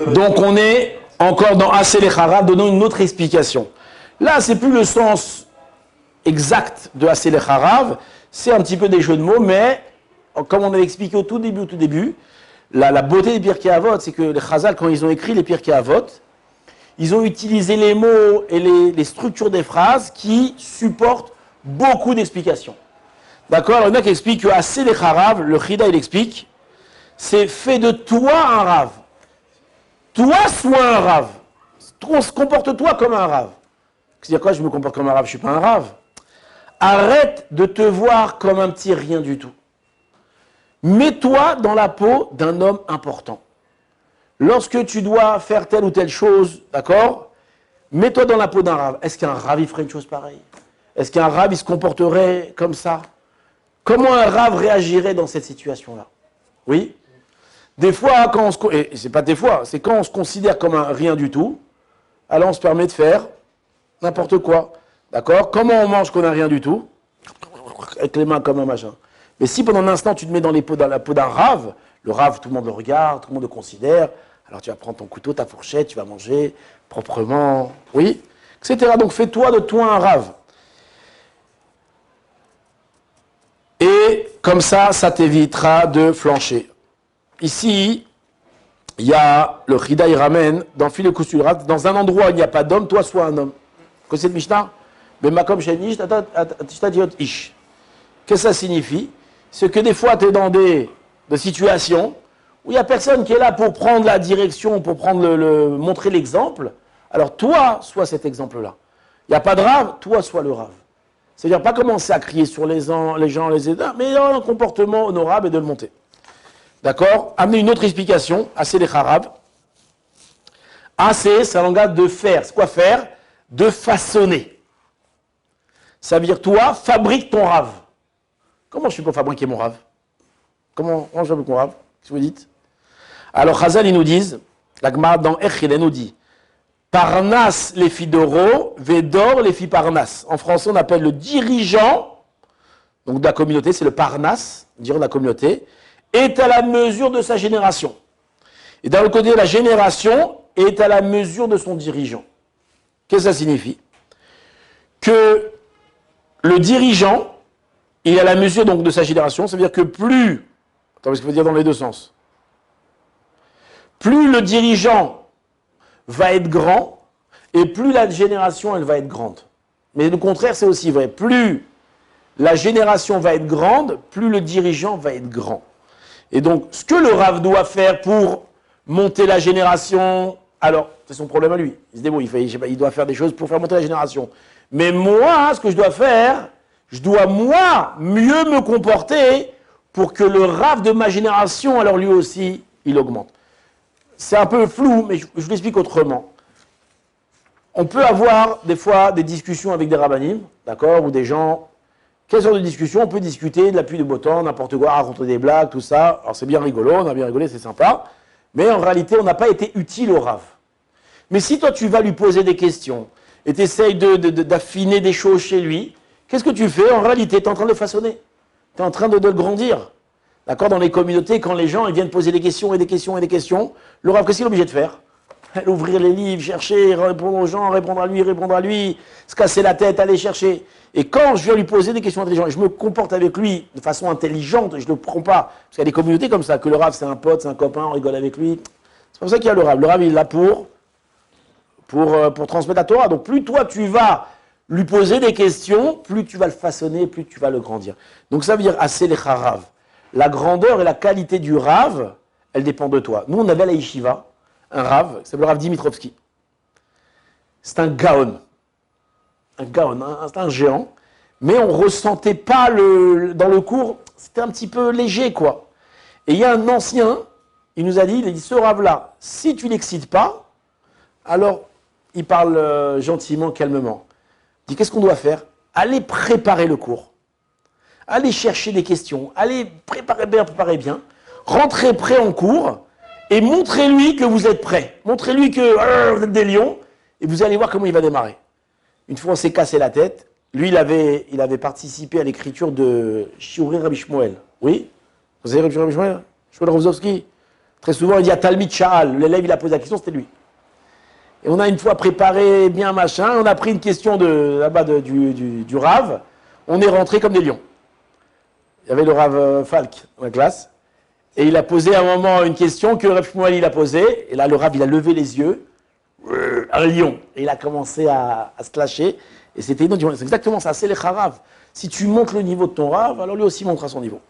Donc on est encore dans Aseh Lecharav, donnons une autre explication. Là, c'est plus le sens exact de Aseh Lecharav, c'est un petit peu des jeux de mots, mais comme on avait expliqué au tout début, la beauté des Pirkei Avot, c'est que les Chazal, quand ils ont écrit les Pirkei Avot, ils ont utilisé les mots et les structures des phrases qui supportent beaucoup d'explications. D'accord? Alors, il y en a qui expliquent que Aseh Lecharav, le Chida, il explique, c'est fait de toi un rave. Toi, sois un rave. Comporte-toi comme un rave. C'est-à-dire quoi, je me comporte comme un rave, je ne suis pas un rave. Arrête de te voir comme un petit rien du tout. Mets-toi dans la peau d'un homme important. Lorsque tu dois faire telle ou telle chose, d'accord, mets-toi dans la peau d'un rave. Est-ce qu'un rave, il ferait une chose pareille? Est-ce qu'un rave, il se comporterait comme ça? Comment un rave réagirait dans cette situation-là? Oui? Des fois, et c'est pas des fois, c'est quand on se considère comme un rien du tout, alors on se permet de faire n'importe quoi. D'accord? Comment on mange qu'on n'a rien du tout? Avec les mains comme un machin. Mais si pendant un instant tu te mets dans la peau d'un rave, le rave, tout le monde le regarde, tout le monde le considère, alors tu vas prendre ton couteau, ta fourchette, tu vas manger proprement, oui, etc. Donc fais-toi de toi un rave. Et comme ça t'évitera de flancher. Ici, il y a le Chida, il ramène dans Fil et Kousurat, dans un endroit où il n'y a pas d'homme, toi sois un homme. Qu'est-ce que c'est le Mishnah? Qu'est-ce que ça signifie? C'est que des fois, tu es dans des situations où il n'y a personne qui est là pour prendre la direction, pour montrer l'exemple. Alors toi, sois cet exemple-là. Il n'y a pas de rave, toi, sois le rave. C'est-à-dire pas commencer à crier sur les gens, les aider, mais dans un comportement honorable et de le monter. D'accord? Amener une autre explication, Aseh Lecharav. Aseh, c'est un langage de faire. C'est quoi faire? De façonner. Ça veut dire, toi, fabrique ton rave. Comment je fais pour fabriquer mon rave? Comment je fabrique mon rave? Qu'est-ce que vous dites? Alors, Chazal, ils nous disent, la Gemara dans Echil, elle nous dit, Parnas les filles d'Oro, Védor les filles Parnas. En français, on appelle le dirigeant, donc de la communauté, c'est le Parnas, dirigeant de la communauté, est à la mesure de sa génération. Et d'un autre côté, la génération est à la mesure de son dirigeant. Qu'est-ce que ça signifie? Que le dirigeant est à la mesure donc de sa génération, ça veut dire que plus, attends, ce qu'il veut dire dans les deux sens, plus le dirigeant va être grand, et plus la génération, elle va être grande. Mais le contraire, c'est aussi vrai. Plus la génération va être grande, plus le dirigeant va être grand. Et donc, ce que le Rav doit faire pour monter la génération, alors, c'est son problème à lui. Il se débrouille, il doit faire des choses pour faire monter la génération. Mais moi, ce que je dois faire, je dois, moi, mieux me comporter pour que le Rav de ma génération, alors lui aussi, il augmente. C'est un peu flou, mais je vous l'explique autrement. On peut avoir, des fois, des discussions avec des rabbinim, d'accord, ou des gens. Quelle sorte de discussion? On peut discuter de la pluie de beau temps, n'importe quoi, raconter des blagues, tout ça. Alors c'est bien rigolo, on a bien rigolé, c'est sympa. Mais en réalité, on n'a pas été utile au Rav. Mais si toi, tu vas lui poser des questions et tu essayes d'affiner des choses chez lui, qu'est-ce que tu fais? En réalité, tu es en train de le façonner. Tu es en train de le grandir. D'accord? Dans les communautés, quand les gens ils viennent poser des questions et des questions et des questions, le Rav, qu'est-ce qu'il est obligé de faire? Ouvrir les livres, chercher, répondre aux gens, répondre à lui, se casser la tête, aller chercher. Et quand je viens lui poser des questions intelligentes, et je me comporte avec lui de façon intelligente, je ne le prends pas. Parce qu'il y a des communautés comme ça, que le Rav c'est un pote, c'est un copain, on rigole avec lui. C'est pour ça qu'il y a le Rav. Le Rav, il est là pour transmettre la Torah. Donc plus toi tu vas lui poser des questions, plus tu vas le façonner, plus tu vas le grandir. Donc ça veut dire Aseh Lecharav. La grandeur et la qualité du Rav, elle dépend de toi. Nous, on avait à la Yeshiva un Rav, qui s'appelle le Rav Dimitrovski. C'est un gaon. C'est un géant. Mais on ne ressentait pas dans le cours, c'était un petit peu léger, quoi. Et il y a un ancien, il nous a dit, ce Rav-là, si tu ne l'excites pas, alors il parle gentiment, calmement. Il dit, qu'est-ce qu'on doit faire? Allez préparer le cours. Allez chercher des questions. Allez préparer bien. Rentrez prêt en cours. Et montrez-lui que vous êtes prêt. Montrez-lui que vous êtes des lions. Et vous allez voir comment il va démarrer. Une fois, on s'est cassé la tête. Lui, il avait participé à l'écriture de Shiurei Rabbi Shmuel. Oui? Vous savez Rabbi Shmuel? Shmuel Rozovski? Très souvent, il dit à Talmid Sha'al, l'élève, il a posé la question, c'était lui. Et on a une fois préparé bien machin, on a pris une question là-bas du Rav, on est rentré comme des lions. Il y avait le Rav Falk dans la classe, et il a posé à un moment une question que Rav Shmuel il a posée, et là le Rav il a levé les yeux, un lion, et il a commencé à se lâcher, et c'était c'est exactement ça, c'est les Harav. Si tu montes le niveau de ton Rav, alors lui aussi montera son niveau.